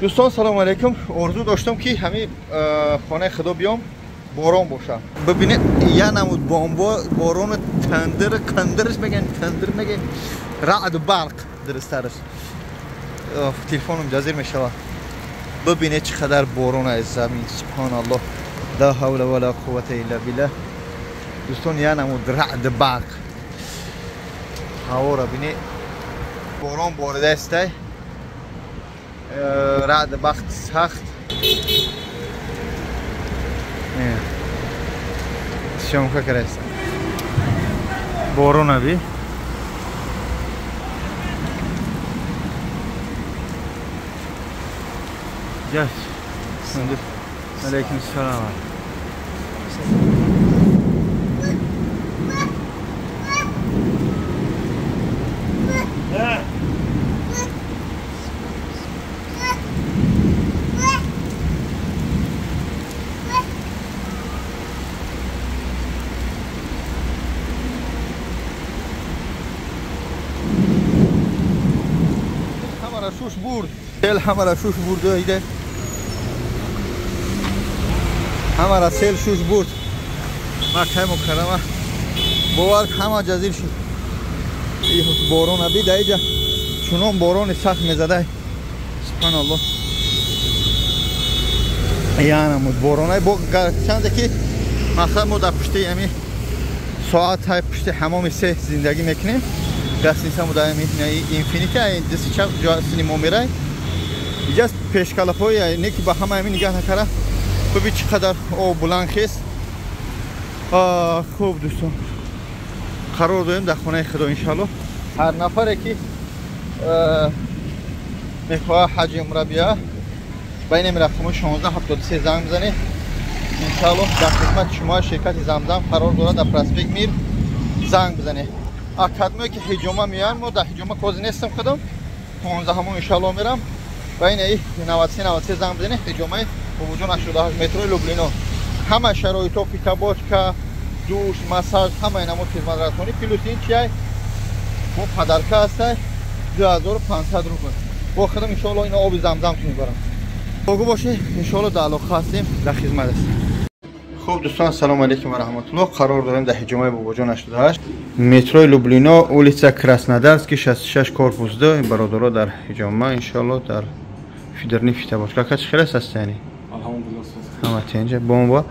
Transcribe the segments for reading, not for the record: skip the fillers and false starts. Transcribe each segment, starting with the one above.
دوستان سلام علیکم. آرزو داشتم که همین خانه خدا بیام باران باشه. ببینید یه نمود باران کندرش میگن، تندر میگن، رعد و برق درستش. تلفنم جزیر میشه. ببینید چقدر باران از زمین، سبحان الله، لا حول ولا قوة الا بالله. دوستان یه نمود رعد برق هوا را ببینید، باران بارده است. رعد برق سخت. شما فکر است باران ابی جاش. علیکم السلام. شوش برد سیل، همه را شوش برده ایده، همه را سیل شوش برد. مکه مکرمه باور همه جزیر شد. باران ابی در اینجا چنان باران سخت میزده، سبحان الله. یعنی مود باران با چنده که مثلا ما در پشت امی ساعت های پشت حمام سه زندگی میکنیم. دست نیستم و دایم اینفینیتی این دستی چند جا سینما میره. اینجا پیشکلف های نیکی با همه همین نگاه نکره. ببین چقدر آب بلند خیست. خوب دوستان قرار داریم در خانه خدا انشالله. هر نفره که میخواه حج عمره بیا بین رقم 1673 زنگ بزنه انشالله. در خدمت شما شرکت زمزم قرار داره در پرسپیک میر زنگ بزنه. اکادمی که حجامه میان ما در حجامه کوزی نیستم خودم 15 همون انشالله میرم بین ای 93 زنگ بزنه. حجامه وجود 88 متر لوبلینو همه شرایط و پیتاباچ که دوش مساج همه اینا ما خدمت رسانی. پلوس این چیه ما پدرکه هسته 2500 روبل با خودم انشالله اینا آب زمزم کنیم برم بگو باشه انشالله در علاقه هستیم در خدمت هستیم. خوب دوستان سلام علیکم و رحمت الله. قرار داریم در حجامه باباجان 88 مترو لوبلینا улица Краснодарский 66 корпус 2 این برادرها در حجامه انشالله در فیدرنی فیتاباچکا که چخیر است یعنی همه تینجا بومبا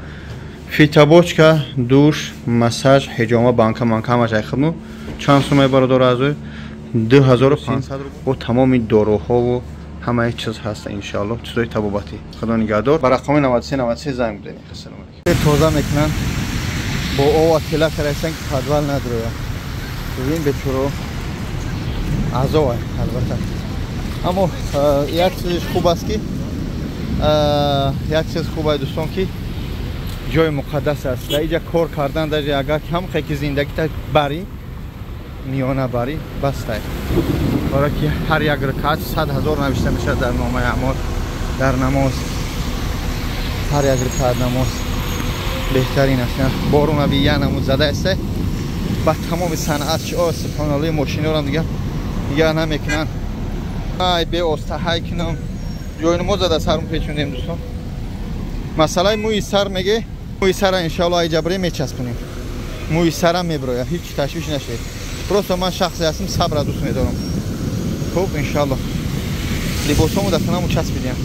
فیتاباچکا دوش مساج حجامه بانک همه جای خدمت چند سومه برادر از 2500 با تمام داروها و همه چیز هست انشالله. چیزای طبابتی خدا نگهدار. بر رقم 93 زنگ بزنید. السلام علیکم. تازه میکنن با او اطلاع کردن که پدوال نداره. ببین بچورو عزوه البته. اما یک چیز خوب است که یک چیز خوبه دوستان که جای مقدس است. در اینجا کار کردن در اگر کم خیلی زندگی تا بری میانه بری بسته. برای که هر یک رکعت 100,000 نوشته میشه در نامه اعمال در نماز. هر یک رکعت نماز بهترین است. بارون ابی یه نماز زده است با تمام صنعت شو سبحان الله. ماشینا رو دیگه نمیکنن. ای به استحای کنم جای نماز زده سرم پیچوندیم دوستان. مسئله موی سر میگه موی سر انشالله ای جبری میچسبونیم. موی سرم میبره هیچ تشویش نشه. درست من شخصی هستم صبر دوست میدارم. خوب انشالله لباسامو در خونمو چسبیدیم.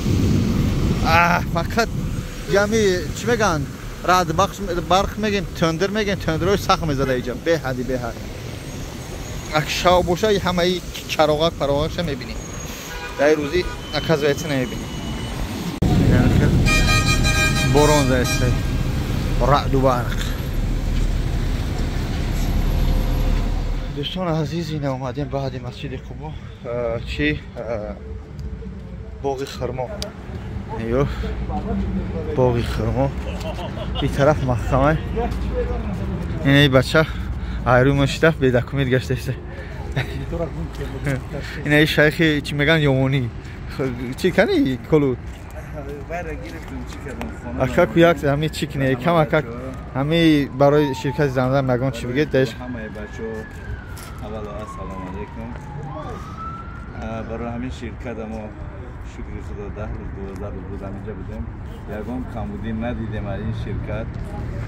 فقط یعنی چی میگن رعد برق میگن تندر میگن تندرای سخت میزده اینجا به حدی به حد. اکشاو باشه همه ای چراغ پراغش میبینی در روزی اکاز ویت نمیبینی. باران زایسته رعد و برق. دوستان عزیز این اومدیم بعد مسجد قبا چی باغ خرما. ایو باغ خرما این طرف محکمه. این بچه ایرومش رفت به دکومنت گشته است. این شیخ چی میگن یومونی چی کنی کلو اکا کویاک همه چی کنی کم اکا همه برای شرکت زمزم مگان چی بگید داشت. همه بچه اول السلام علیکم. برای همین شرکت ما شکر خدا 10 روز 12 روز بودم اینجا بودم یکم کمبودی ندیدم از این شرکت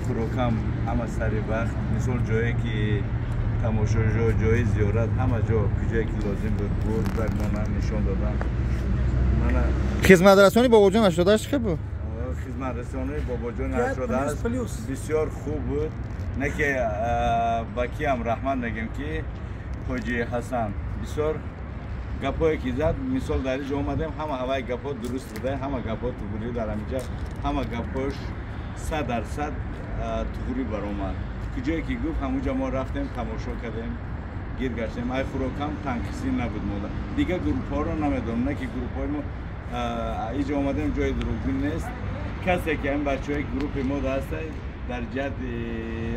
فروکم همه سر وقت مثل جایی که تماشاجو جای زیارت همه جا کجایی که لازم بود برد من نشان دادم خدمت رسانی بابا جان 88 که بود خدمت رسانی بابا جان 88 بسیار خوب بود نه که باکی هم رحمت نگم که حاجی حسن بسیار گپایی که زد مثال در اینجا اومدیم همه هوای گپا درست بوده همه گپا توگوری در اینجا همه گپاش 100% توگوری بر اومد کجایی که گفت همونجا ما رفتیم تماشا کردیم گیر گشتیم ای فروکم تنقیسی نبود مولا دیگه گروپ ها رو نمیدونم نه که گروپ های ما اینجا اومدیم جای دروغین نیست کسی که این بچه های گروپ ما هسته در جهت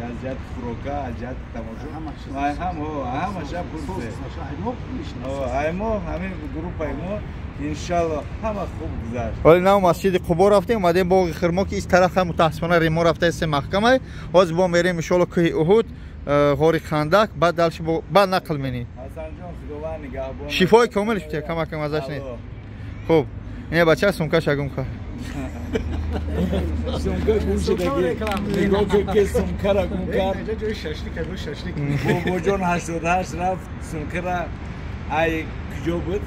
از جهت فروکا از جهت تماشا همه شب پرسه ایمو همین گروپ ایمو انشالله همه خوب گذشت ولی نه مسجد قبا رفتیم اومدیم باغ خرما که این طرف هم متاسفانه ریما رفته است محکمه باز با میریم ان شاء الله کوه احد غار خندق بعد دلش بعد نقل منی حسن جان خداوند نگهبان شفای کاملش بده کم ازش نه خوب این بچه سمکه شگم که سمکه گوشه دیگه نگاه که سمکه را گم کرد جای ششلیک بابا جان 88 رفت سمکه را ای کجا بود؟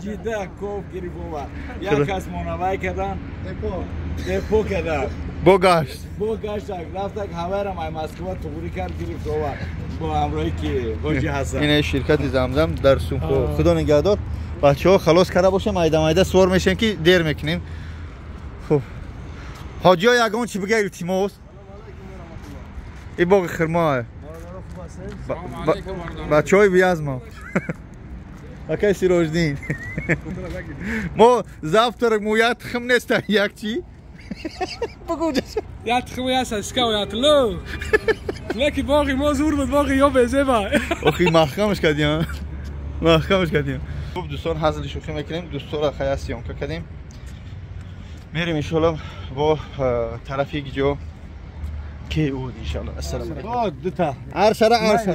جیده کوف گیری بابا یک کس منوی کردن دپو کردن با گشت رفتک همه را مای مسکوه توبوری کرد گیری بابا با همراهی که حاجی حسن این شرکت زمزم در سمکو خدا نگهدار بچه ها خلاص کرده باشه مایده سوار میشن که دیر میکنیم خب حاجی ها یگان چی بگه تیموس این باغ خرما بچه های بیاز ما اکی سیروجدین ما زفتر مویت خم نیسته یک چی بگو جسد یا تخمی هست اسکاو یا تلو لکی باقی ما زور بود باقی یا بزه با اخی محکمش کردیم خوب دوستان حاصل شوخی میکنیم دوستان را خیلی سیام کردیم میریم انشالله با طرف یک جا که اود انشالله السلام علیکم دوتا عرشره 10 خلاص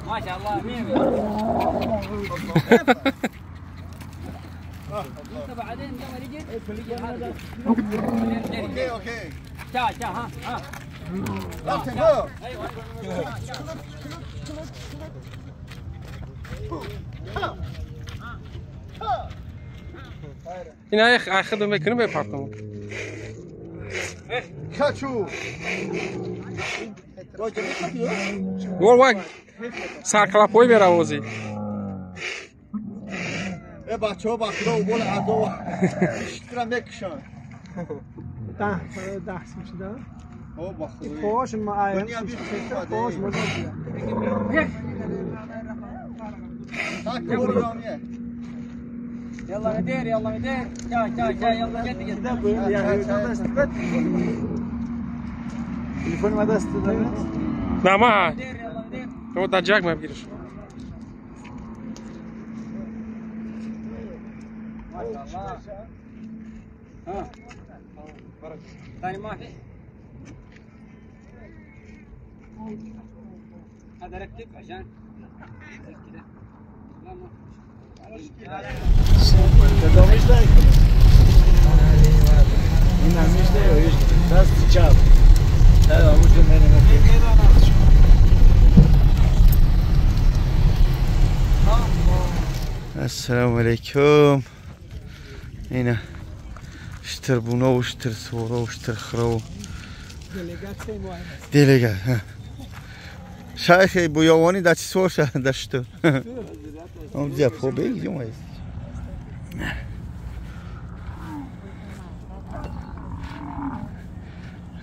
ما شاء الله 100 بعدين اوكي ها اینا خدمت میکنه به پارتمون کچو گور سرکلاپوی میروازی بچه ها بخدا و بول عدا اشترا میکشن ده شده او بخدا پاش ما آیم پاش ما يلا مدير جاي يلا جد تليفون ما دست نه ما مدير يلا مدير تو در جاک ما بگیرش ما شاء الله ها ثاني ما في هذا ركب عشان كذا لا ما این همیش نیایش دست چپ السلام علیکم اینا اشتر بونا و اشتر سورا و اشتر خرا و دیلگات شایخ بویاوانی در چی سور شد داشتو اون جا پو بگیریم هست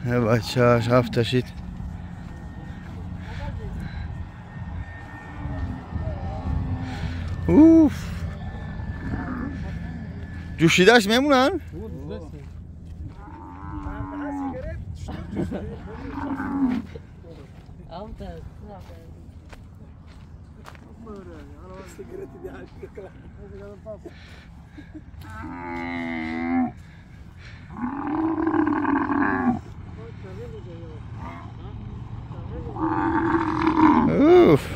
بچه هاش هفت شید اوف جوشیدهش میمونن؟ اوف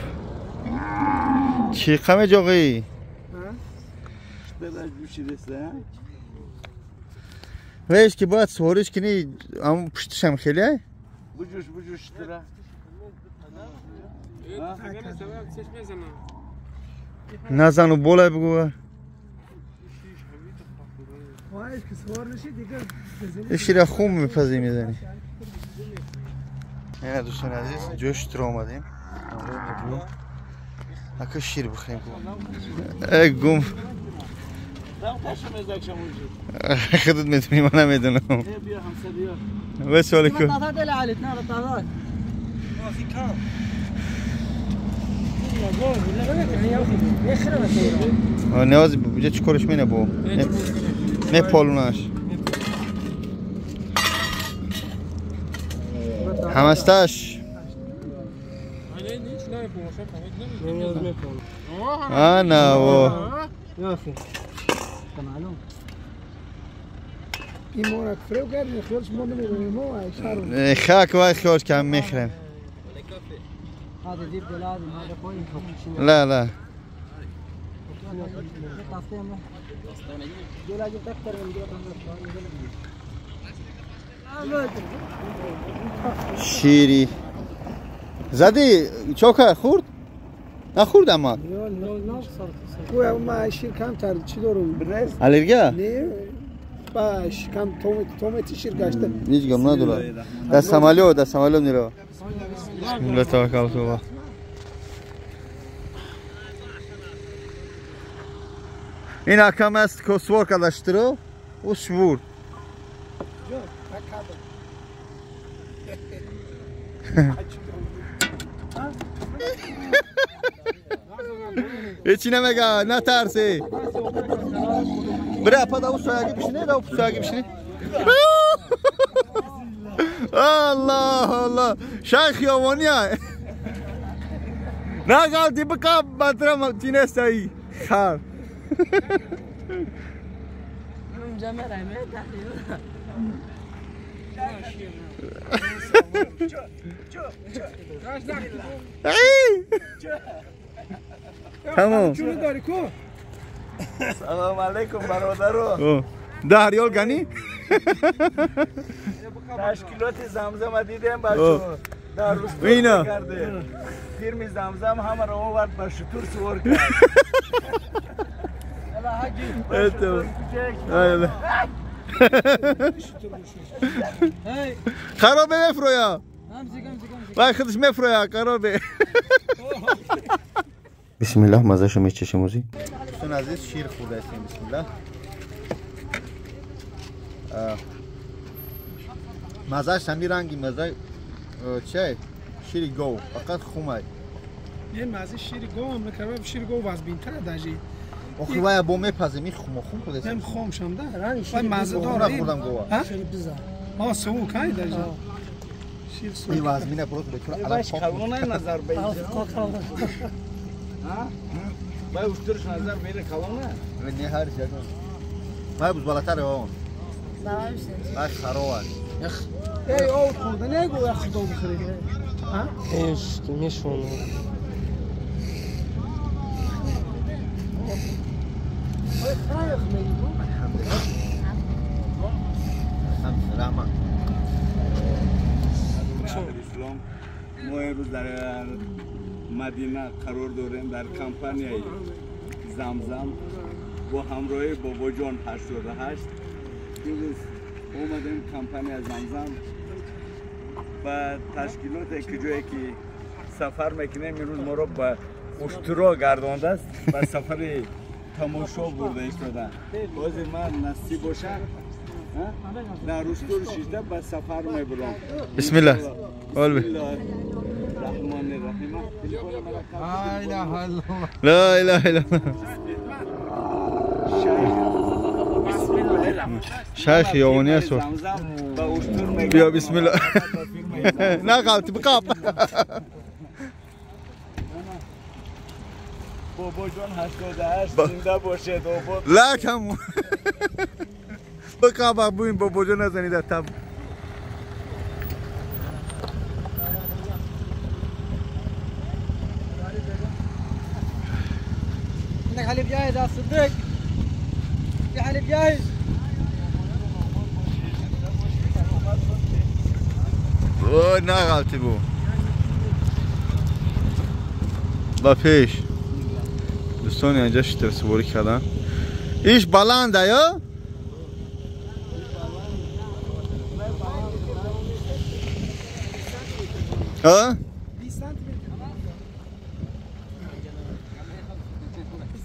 شیقم جاقی بدش بشیرسته ویش که باید سوارش کنی اما پشتش هم خیلی های بجوش تره نزن و بولای بگو ایشی را خوب میپذی میزنی اینه دوستان عزیز جوش را آمدیم اکا شیر بخوریم ای گم خودت میتونی من نمیدونم بس علیکم نیازی بجا چی کارش مینه بو میپالونش همستش نه و خاک وای خیالش کم میخرم لا شیری زدی چوکا خورد؟ نخورد اما ما شیر کم تر چی دارم؟ الرژی؟ نه باش کم تومتی شیر گشته هیچ گم نداره دست عملو نیرو بسم الله توکل الله این akam است که سوار کداشترو و شور هیچی نمیگه نترسی بره پا او سایگی بشینه دا او سایگی بشینه الله شیخ یوانی های نگاه دی بکا بدرم تینست ای خب تمام سلام علیکم برادرو 10 ریال گنی تشکیلات زمزم دیدم بچه در روز اینا کرده فیرم زمزم همه رو آورد بر شطور سوار کرد خرابه مفرویا وای خودش مفرویا خرابه بسم الله مزه شو میچشیم موزی دوستان عزیز شیر خورده هستیم بسم الله مزهش همی رنگی مزه چه شیر گو فقط خومه یه مزه شیر گو هم نکرده شیر گو واز بینتره داجی آخه وای با میپزه می خم خود است هم خم شونده وای مزه داره خوردم گو شیر بزا سو کای داجی شیر سو ای واز مینه برو بچور باش کلونه نظر بگیر ها باید اشترش نظر بگیر کلونه نه هر چیز ما بوز بالاتر اون باش خراب ای او خورده نگو یا خدا بخری ها ايش تمشون اسلام ما امروز در مدینه قرار داریم در کمپانی زمزم با همراهی بابا جان 88 امروز اومدیم کمپانی زمزم و تشکیلات که جایی که سفر میکنیم امروز ما رو به اشترا گردانده است و سفر تماشا برده ایستاده باز من نصیب باشه در روستور شیشته به سفر میبرم بسم الله قول بسم الله الرحمن الرحیم لا اله الا الله شیخ یوانی است بیا بسم الله نه غلطی بقاب بابا جان 88 زنده باشه دوباره لکم بقاب بوین بابا جان نزنید تب عندك حليب جاهز يا صديق؟ في حليب جاهز؟ اوه نه غلطی بود با پیش دوستان اینجا شتر سواری کردن ایش بلنده یا؟ ها؟ 20 سنتيمتر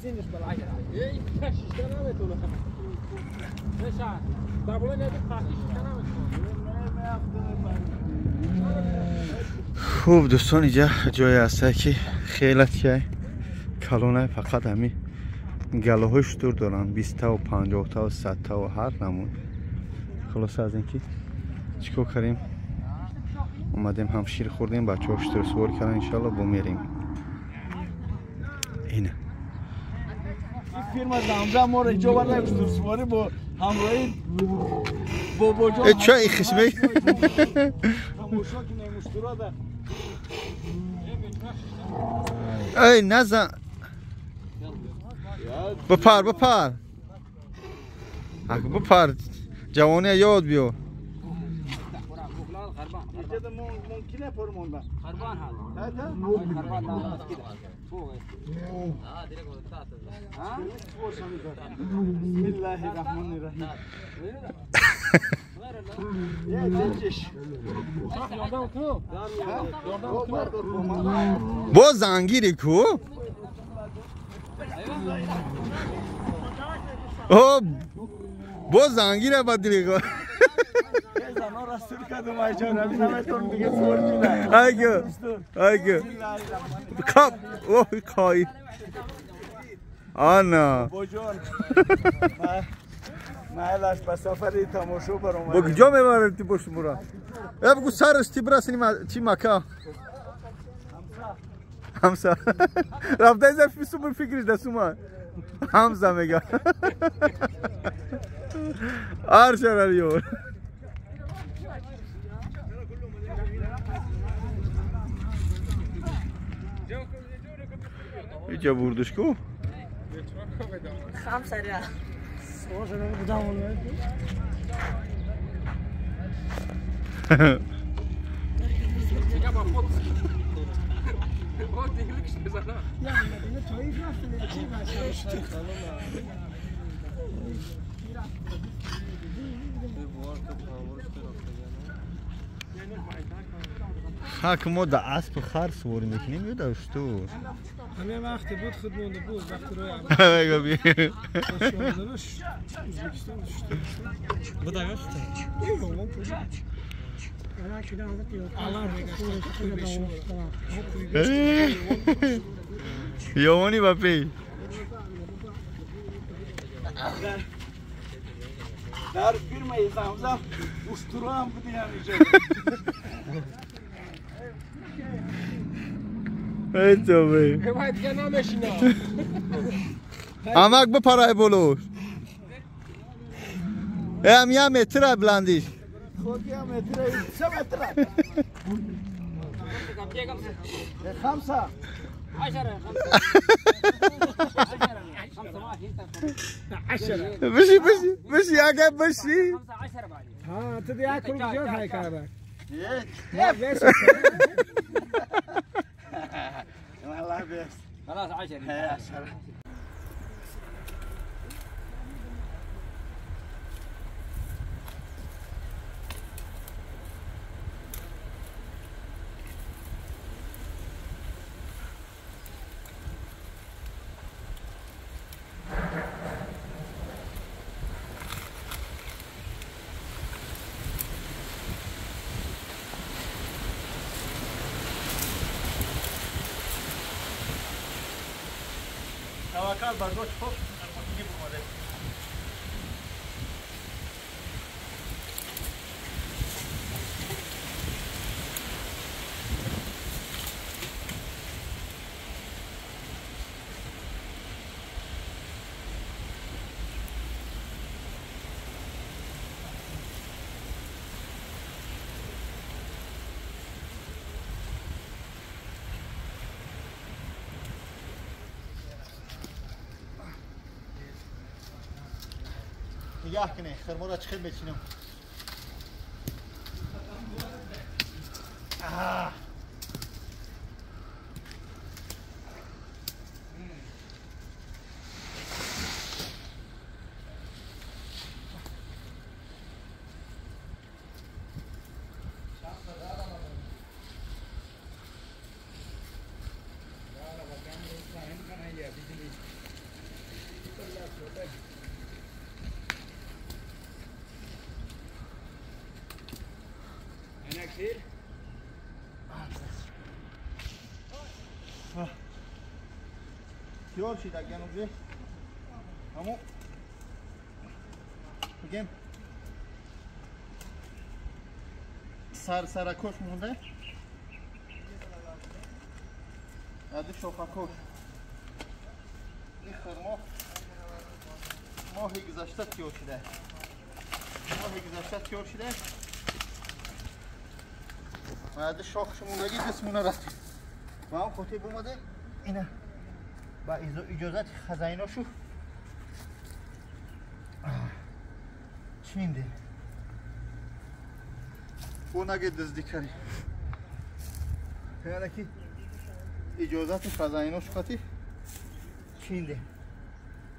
الزينش بالعجلة ايه اشتغلت ولا ليش عاد طب وين اشتغلت خوب دوستان اینجا جای هسته که خیلی که کلونه فقط همین گلوهای شطور دارن 20 تا و 50 تا و 100 تا و هر نمون خلاص از اینکه چیکار کردیم اومدیم هم شیر خوردیم بچه ها شطور سوار کردن انشالله با میریم اینه فیلم زمزم ما رو اینجا برنه شطور سواری با همراهی بابا جان چه ای خشمه هموشا که نموشتورا ده ای نزن بپر بپر بپر جوانی یاد بیار اینجا ممکنه پر مونده خربان هذا خربان لا كده فوق ها بسم الله الرحمن الرحیم یه دنجش با زنگیری کو او با زنگیره بدلی کو زنا رسول کدوم ای جان ابی نمیتون دیگه سوار جونه اگه کپ اوه کای آنا بابا جان مالش به سفری تماشا برام با کجا میبرد تی باش مرا بگو سرش تی برسونیم چی مکه همسا رفته از فیسو فکرش دستوما همسا میگه آرشاریو اینجا بردش کو 5 ريال صوره انا بداول ما در اسب خر سواری میکنیم یا در شطور همه وقتی بود خودمونده بود وقتی روی عمل بگو بودا گشته یوانی با پی در فیلم زمزم اسطوره هم بودی همیشه ای تو بی باید که نمیشینا امک بپرای بلوش هم یه متر بلندیش خودی هم متره 3 متره 5 بشی اگه بشی ها انت دي اكل رجال هاي كاربك والله بس خلاص 10 توکل بر دوش خوب میگیم اومده نگاه کنه خرما را چقدر بچینم تیار شید اگه نوزه همون بگیم سرکوش مونده ادو شوخکوش این خرما ماهی گذشته تیار شده و ادو شاخش موندگی دستمونه رفتیم و هم خطیب اومده اینه با اجازت خزایناشو چینده او نگه دزدی کردی یعنی که اجازت خزایناشو خطی چینده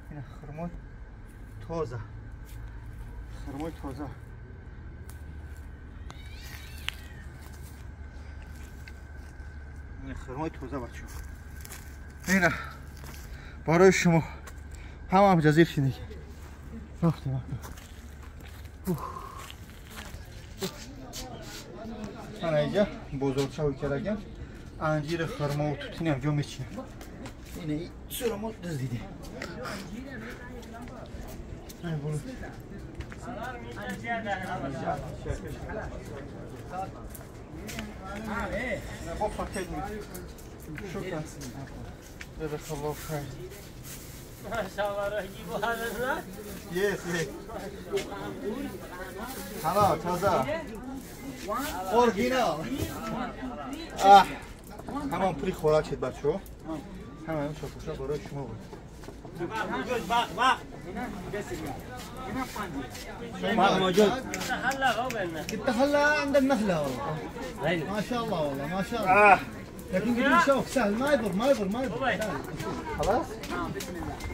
اینه خرمای تازه این خرمای تازه بچه اینه برای شما هم جزیر شدید رفتیم من اینجا بزرگچاوی کردم انجیر خرما و توتینی هم جا میچینم اینه سرمو دزدیده این بولو با فاکت شکر جزاك الله خير. ما شاء الله راح يجيبوا هذا هناك؟ يس. حلال تازه. اورجینال. همان پری خوراک شد بچه‌ها. همین شاپوشا برای شما بود. موجود باق. ما موجود. هلا هو بيننا. انت هلا عندك نخله والله. ما شاء الله والله ما شاء الله. لكن بدون شوك سهل ما يضر. خلاص؟ بسم الله.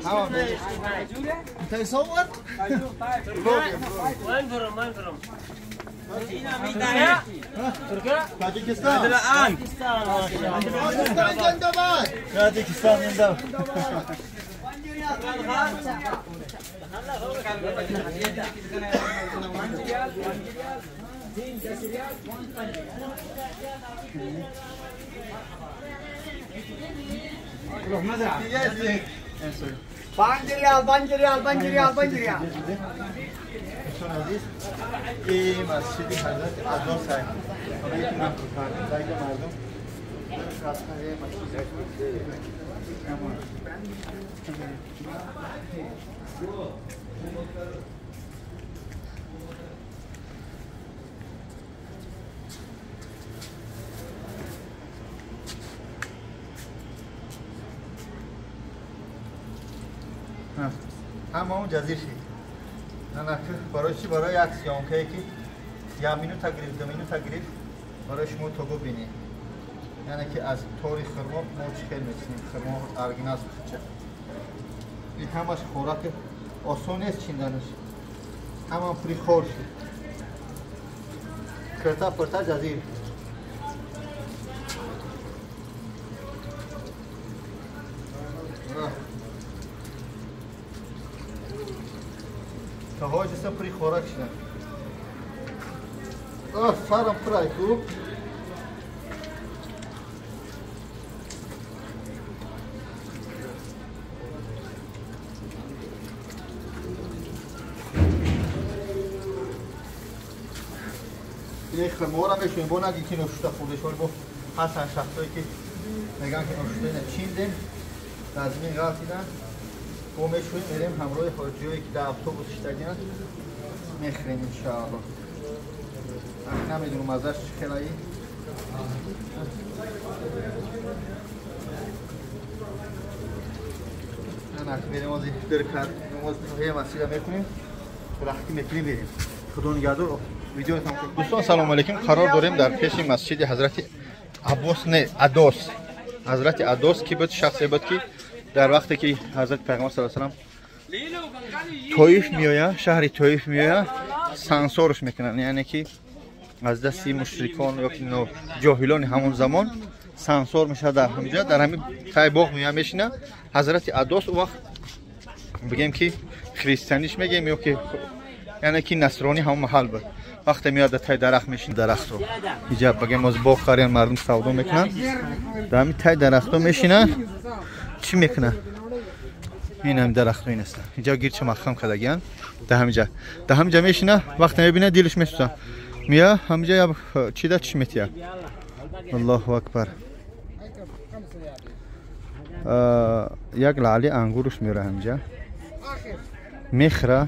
تمام. انت يصور؟ وين فرم؟ تركيا؟ تاجيكستان. الان. تاجيكستان زندباد. تاجيكستان زندباد. روح مزرعة. 5 ريال. شون عزیز این مسجد حضرت عزا سعی میتونم کردم سعی مردم رسمه مسجد همه اون جزیر شید نه برای چی؟ برای عکس یا اون که یمینو تگریف برای شما تو ببینید یعنی که از طوری خرما ما چی می‌چینیم خرما ارگیناس بخچه این همش خوراک آسون نیست چیندنش همه پری خور شد کرتا پرتا جزیر تا های جسم پری خوراک شدن سرم پرای تو این خرما را میشونیم با نگی که نوشته خودش ولی با حسن شخصایی که نگن که نوشته چیندیم در زمین غلطیدن با میشونیم میریم همراه خارجیایی که در اتوبوس شدگیرن میخریم انشاءالله نمیدونم ازش خیلی نه میریم از در کار نماز مسجد میکنیم درختی میتونیم بریم. خدا نگهدار. ویدیو تمام شد. دوستان سلام علیکم. قرار داریم در پیش مسجد حضرت عباس نه عدوس. حضرت عدوس کی بود؟ شخصی بود که در وقتی که حضرت پیغمبر صلی الله علیه و سلام طایف میآید، شهر طایف میآید، سانسورش میکنن. یعنی که از دستی مشرکان یا جاهلان همون زمان سانسور میشه در همینجا، در همین تای باغ میشینه. حضرت عدوس وقت بگیم که خریستانیش میگیم یا که یعنی که نصرانی همون محل بود. وقتی میاد تای درخت میشینه، درخت رو اینجا بگیم از باغ خریان مردم سودا میکنن، در همین تای درخت رو میشینه. چی میکنه؟ این هم درخت این است. اینجا گیرچ مخم کردگیان در همینجا میشینه. وقتی میبینه دلش میسوزه، میاد همینجا چی دا چی میتیه. الله اکبر. یک لعلی انگورش میره همینجا میخره.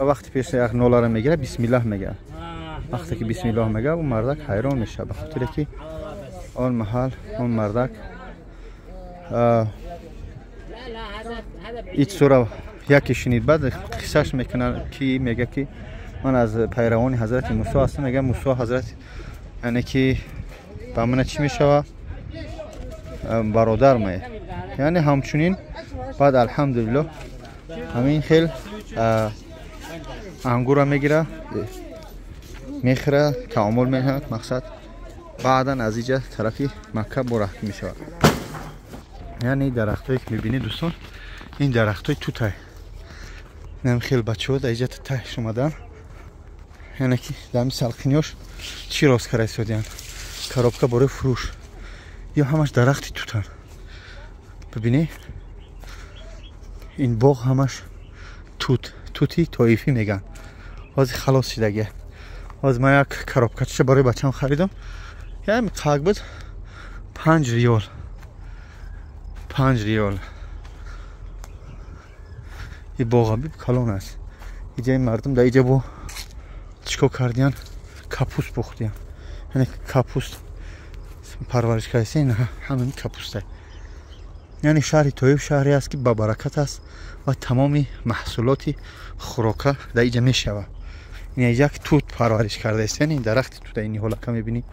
وقتی پیش یک نولا رو میگیره بسم الله میگه. وقتی که بسم الله میگه اون مردک حیران میشه، به خاطر که اون محل اون مردک ایچ سورا یکی شنید. بعد قصهش میکنه که میگه که من از پیروان حضرت موسی هستم. میگه موسی حضرت یعنی که با من چی میشه؟ برادر میه. یعنی همچنین بعد الحمدلله همین خیل انگور میگیره میخره تعامل میکنه. مقصد بعدا از اینجا طرفی مکه برهت میشه. یعنی درختایی که میبینید دوستان، این درختای توتای نم خیلی بچه ها در اینجا تایش اومدن. یعنی که دمی سلخینیاش چی راست کرده سودیان کرابکه برای فروش یا همش درختی توتن. ببینی این باغ همش توتی طایفی میگن. از خلاص شدگه. از من یک کرابکه برای بچه هم خریدم. یعنی قاق بود 5 ریال. 5 ریال. این باغ بی کلان است. اینجا این مردم در اینجا با چیکار کردیان؟ کپوست پختیان. یعنی کپوست پرورش کردن همین کپوسته. یعنی شهر طایف شهری است که با برکت است و تمامی محصولات خوراکه در اینجا میشود. این یک توت پرورش کرده است. یعنی درخت توت اینی حالا که میبینی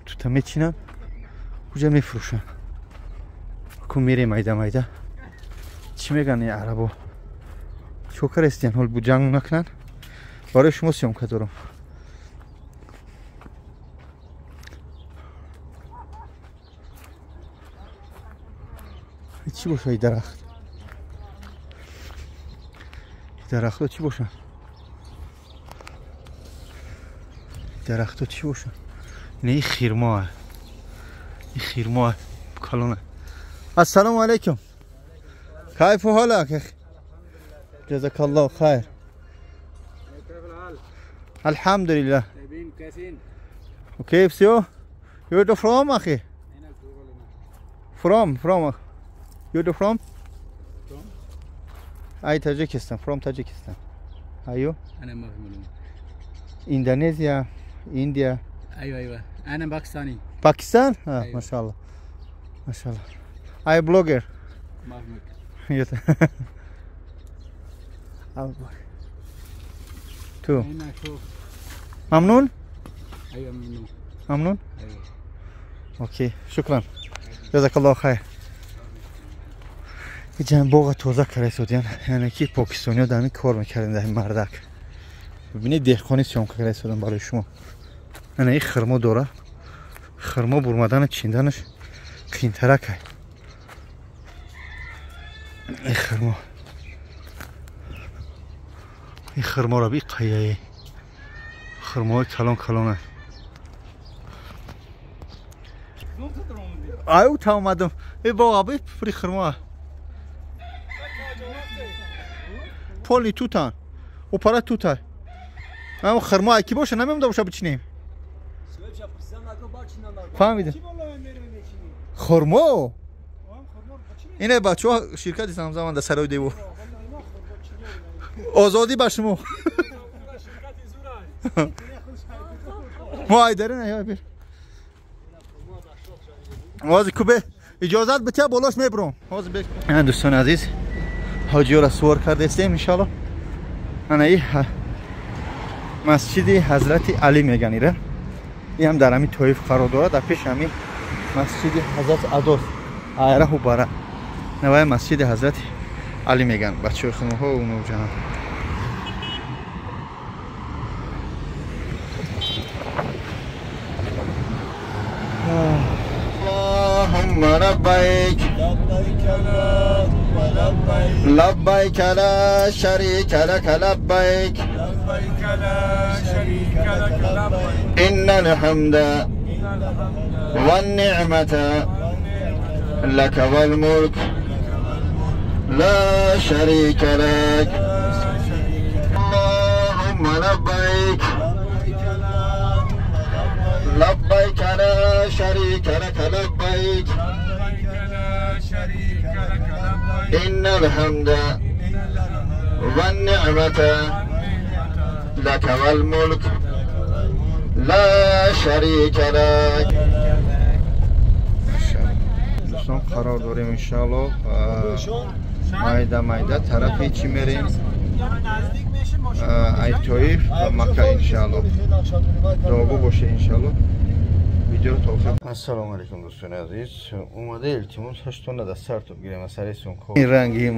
توت میچینن اونجا میفروشن. کو میره میده چی میگن این عربو؟ چوکر استین حال بو جنگ نکنن. برای شما سیام که دارم. چی باشه این درخت؟ درخت ها چی باشه؟ درخت ها چی باشه؟ این خیرماه. این خیرماه کلونه. السلام علیکم. كيف حالك يا اخي؟ جزاك الله خير. الحمد لله. وكيف سيو؟ يو فروم اخي؟ فروم يو فروم؟ اي تاجيكستان. فروم تاجيكستان. ايوه انا ما في معلومه. اندونيسيا انديا. ايوه انا باكستاني. باكستان؟ أيوة. ما شاء الله ما شاء الله. اي بلوجر. ما في مكة. تو هنا شوف. ممنون. ايوه ممنون. ايوه. اوكي شكرا جزاك الله خير. جنب باغ توزه کرده سودیان. یعنی که پاکستانی ها دمی کار میکردن در این مردک. ببینید دهقانی سیام کرده سودن برای شما. یعنی این خرما داره. خرما برمدن چیندنش قیمتره. این خرما را بی قیه خرمای کلان آیو تا اومدم. ای باقا بی پری خرما پولی توتان و پاره توتای اما خرما اکی باشه نمیمده باشه بچینیم. فهمیدم خرما اینه بچه ها شرکت زمزمان در سرای دیو آزادی به شما. ما ایداره نه یا بیر وازی کوبه اجازت بته بالاش میبرم. این دوستان عزیز حاجی ها را سوار کرده استیم انشاءالله. انا این مسجد حضرت علی میگن ایره. این هم در همین طایف قرار داره. در پیش همین مسجد حضرت عدوس آیره و باره نوای مسجد حضرت علی میگن بچه خانم ها و نوجوان. اللهم لبیک لبیک لا شریک لک لبیک ان الحمد والنعمة لك والملك لا شريك لك اللهم لبيك لبيك لا شريك لك لبيك إن الحمد والنعمة لك والملك لا شريك لك. دوستان قرار داریم انشالله مایده مایده طرفی چی میریم ای طایف و مکه انشالله داغو باشه انشالله ویدیو رو توقف. السلام علیکم دوستان عزیز. اومده التماس هشتونه در سر تو بگیریم از سرشون خوب این رنگی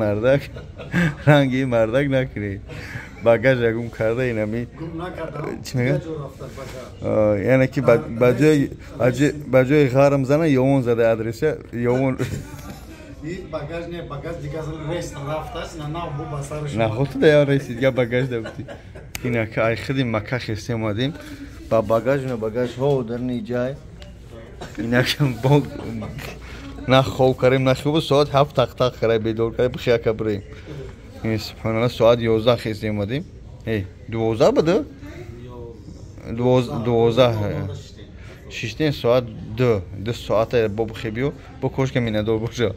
مردک نکنید باگاج گم کرده این همی چی میگن یعنی که بجای خارم زنه یوون زده ادرسه یوون باگاج نه باگاج دیگه از رئیس رفت است نه بو بسارش نه خودت یا رئیس دیگه باگاج داشتی اینا که ای خدیم مکه خسته اومدیم با باگاج نه باگاج ها در نیجای اینا که با نه خوب کردیم نه خوب ساعت 7 تق کرای بیدار کرای بخیا کبریم این سبحان الله ساعت 11 خسته اومدیم ای 12 بده 12 شیشتین ساعت 2 ساعت با بخیبیو با کوش که مینه دور باشه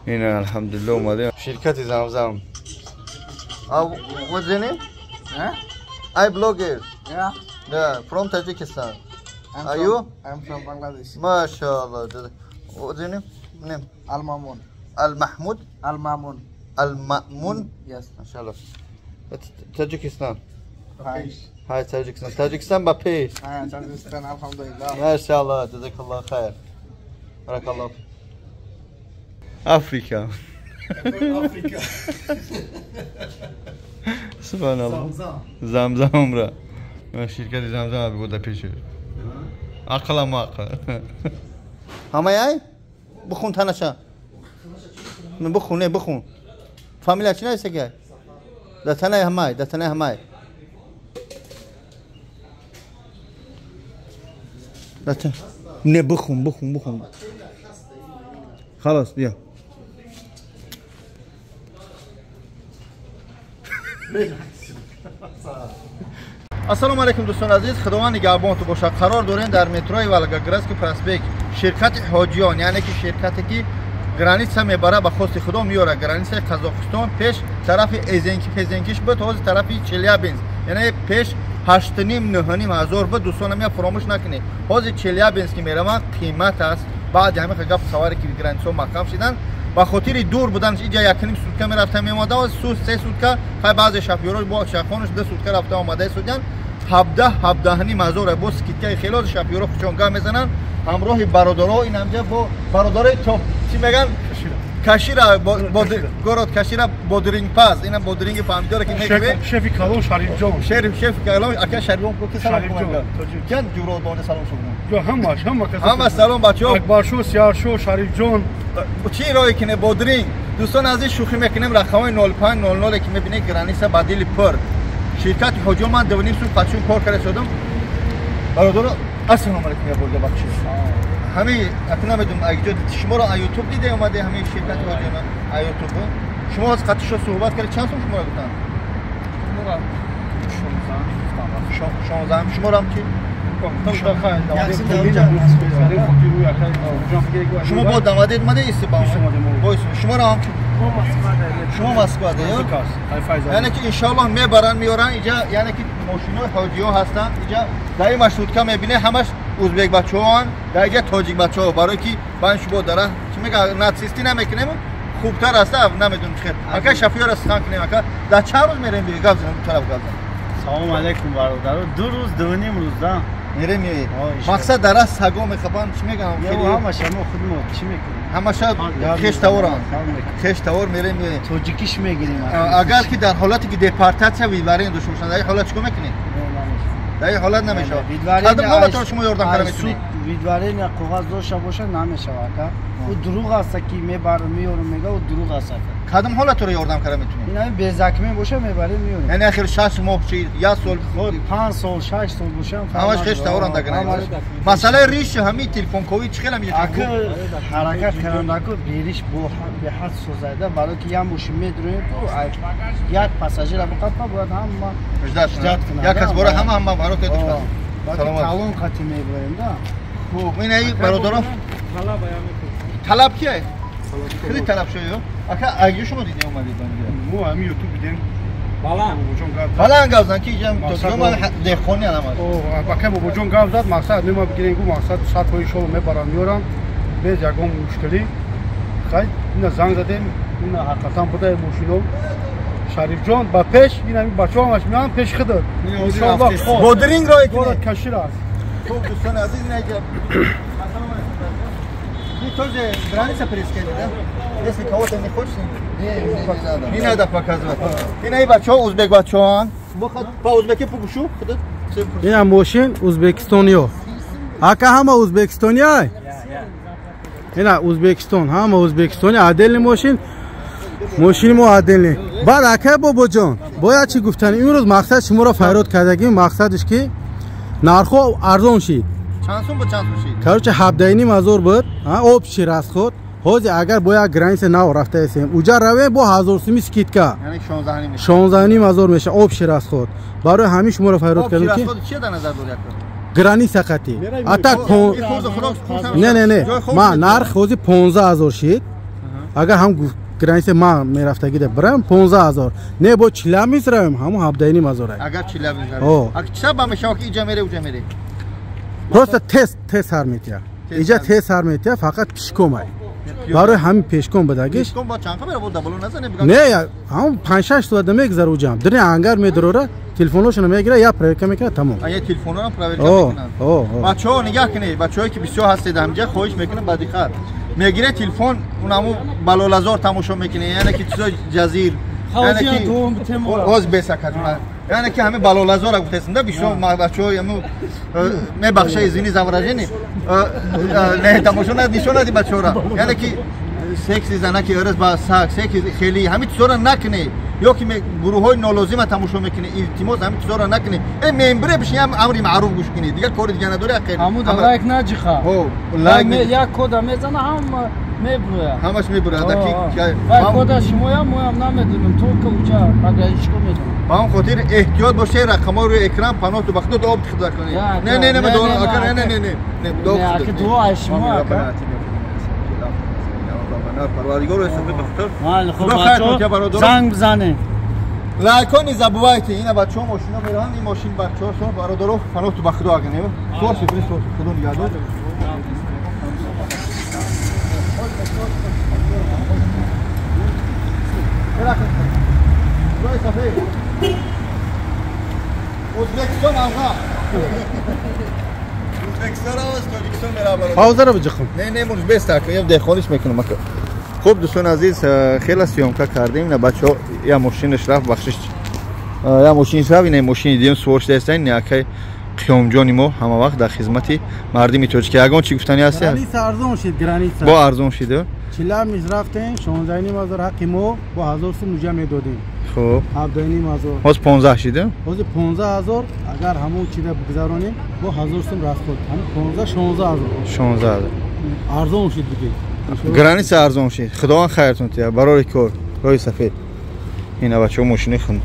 این الحمدلله اومده شرکت زمزم. What's your name? I blogger. Yeah, from Tajikistan. Are you? I'm from Bangladesh. MashaAllah. What's your name? Al Mamun. Al Mahmoud? Al Mamun. Al Mamun? Yes. MashaAllah. That's Tajikistan. Hi. Hi Tajikistan. Tajikistan by peace. Hi, Tajikistan. Alhamdulillah. MashaAllah. Jazakallah khair. Barakallah. Afrika. Afrika. Subhanallah. Zamzam umra. شرکت زمزم بگو در پیشه عقل ما عقل همه ای بخون تنشا بخونه بخون فامیلا چی نیسته که در تنه همه در تنه همه نه بخون خلاص بیا السلام علیکم دوستان عزیز. خداوند نگهبانتون باشه. قرار داریم در متروی ولگاگراسک پراسبک شرکت حاجیان یعنی که شرکتی که گرانیتسا میبره به خواست خدا میاره گرانیتسا قزاقستان پیش طرف ایزنکی پزنکیش به تازه طرف چلیابینز یعنی پیش 8.5 هزار به دوستان میاد فراموش نکنید. حاضر چلیابینز که میرم قیمت است بعد همه گپ سواری که گرانیتسا مقام شدن با خاطر دور بودن اینجا یکنیم سوتکا میرفته میومده و 3 سوتکا خیلی بعضی شفیرها با شخونش 2 سوتکا رفته آمده سودن 17 هزار با سکیتای خیلی از شفیرها خوشونگاه میزنن همراه برادرها این همجا با برادرای تو چی میگن کشیرا با گورات کشیرا بودرینگ پاس اینا بودرینگ فهمیداره که میگه شفی کالو شریف جان شف کالو اکا شریف کو که سلام کنم جان جورو بونه سلام شما همه سلام بچه‌ها اکبر شو سیار شو شریف جان چی رای کنه بودرینگ دوستان عزیز شوخی میکنیم رقمای 0500 که میبینید گرانیسا بدیل پر شرکت حجوم من 2.5 سال قچون کار کرده شدم برادر السلام علیکم یا بوده بخشید همین اکنون میدونم اگه شما رو یوتیوب دیده اومده همین شرکت حجوم یوتیوب شما از قطعش صحبت کردید چند سال شما رو گفتن 16 شما رو هم چی شما با دامادید اومده ایستی با شما رو هم شما مسکو ده یعنی که انشالله میبرن میارن اینجا یعنی که ماشینای حاجی‌ها هستن اینجا در مشروطه میبینه همش ازبک بچه‌ها در اینجا تاجیک بچه‌ها برای که من شما داره چی میگه ناتسیستی نمیکنیم خوبتر است نمیدونم خیر اگه شفیع را سخن کنیم اگه در چند روز میریم بیگم زنم طرف گفتم سلام علیکم برادر 2 روز 2.5 روز دا میریم مقصد در است سگو میخوام چی میگم خیلی همه شما خودمون چی میکنیم همه شب خش توران خش تور میریم توجیکیش میگیریم اگر که در حالتی که دپارتاسیا ویدواری داشته باشن در این حالت چیکار میکنید در این حالت نمیشه قدم ما تو شما یاردم کنم میتونید ویدواری نه کاغذ داشته باشه نمیشه واقعا او دروغ است که میبرم میارم میگه او دروغ است قدم حالت رو یاردم کنم میتونید اینا به زکمه باشه میبریم میاریم یعنی اخر 6 ماه چی یا سال 5 سال 6 سال باشه همش خش توران دگنه مسئله ریش همین تلفن کوی چخیل میشه اگه حرکت کننده کو بیریش به حد سوزیده برای که یا ماشین میدریم یک پاساژیر ابو قطع بود هم اجداد یک کس برای همه برای که سلام کالون قطعی میبریم دا خوب این ای برادران طلب کیه خیلی طلب شده اگه اگه شما دیدی اومدید مو هم یوتیوب دیدیم فلان گازن کی جام تو ما دخونی علامت او باکه بابا جون گاو زد مقصد نما بگیرین کو مقصد ساعت شو میبرم میارم به جاگم مشکلی خاید اینا زنگ زدیم اینا حقیقتا بوده ماشینو شریف جان با پیش این همین بچه‌هاش میان پیش خدر ان شاء الله بودرینگ رای دور کشیر است خوب دوستان عزیز اینجا تو же граница перескочила, если кого-то не хочешь, не надо показывать. И на бачо узбек бачоан, по узбеки погушу, این ماشین ازبکستانیه اگه همه ازبکستانیه این ازبکستان همه ازبکستانی عدل ماشین ما عدل بعد اگه بابا جان باید چی گفتن امروز مقصد شما را فریاد کردگیم مقصدش که نرخو ارزان شید چند سوم با چند شید کارچه 17,500 بود آب شیر از خود حاضر اگر باید گرانس نو رفته اسیم اوجا روی با 1000 سومی سکیت کا یعنی 16,500 میشه آب شیر از خود برای همیش ما را فریاد کردیم که چی در نظر داری گرانی سقطی اتاک نه ما نرخ خوزی 15,000 شید اگر هم گرانس ما میرفتگی ده برام 15,000 نه با چلا میسرم همون 17,500 اگر چلا میسرم اگر چه با میشه که اینجا میره اوجا میره просто тест هر میتیا اینجا تست هر میتیا فقط پیشکم ای برای همین پیشکم بدگیش پیشکم با چند خبره بود دبلو نزنه نه هم 5-6 ساعت میگذره اوجام در انگر میدروره تلفنشون میگیره یا پرویک میکنه تمام ای تلفن رو پرویک میکنن بچه‌ها نگاه کنید بچه‌ای که بسیار هستید همجا خواهش میکنم بعد خاطر میگیره تلفن اونمو بلولازار تماشا میکنه یعنی که چیزای جزیر یعنی که اوز بسکت یعنی که همه بلولازار گفتند بسیار بچه‌ها همو میبخشه ازینی زوراجنی نه تماشا نشون ندی بچه‌ها را یعنی که سکسی زنه که ارز با سکس خیلی همین چیزا نکنه یا که گروه‌های نالازم تماشا میکنه التماس همین چیزا را نکنه این ممبر بشین هم امر معروف گوش کنید دیگه کار دیگه نداره خیلی همون لایک نجخه او لایک یک کد میزنه هم میبره همش میبره دقیق کد شما هم نمیدونم تو که اونجا بغلش میدونم با اون خاطر احتیاط باشه رقم‌ها روی اکران پناه تو بخدا آب خدا کنید نه که دعا شما پروردگار رو حساب بخاطر خب بچه‌ها زنگ بزنه لایکانی زبوایت اینا بچه‌ها ماشینا میرن این ماشین بچه‌ها سو برادرو پناه تو بخدا اگه نه تو سفری تو خودم یادو روی صفحه ازبکستان آقا ازبکستان است تاجیکستان برابر پاوزه رو بجخم نه مونش بست که دخانش میکنم مکه خوب دوستان عزیز خیلی سیامکا کردیم نه بچه‌ها یا ماشینش رفت بخشش یا ماشینش رفت این ماشین دیدیم سوارش دستن نه که قیام جانی ما همه وقت در خدمت مردمی تاجیک اگان چی گفتنی هستی گرانیس ارزان شد گرانیس با ارزان شده چلا میز رفتن 16,500 حقی ما با 1000 سوم نوجا میدادیم خب 17,500 باز 15 شده باز 15,000 اگر همون چیزا بگذارونیم با 1000 سوم راست بود هم 15 16,000 ارزان شد دیگه گرانیس ارزان شد خدا خیرتون تیا برای کار روی سفید اینا بچه‌ها ماشین خون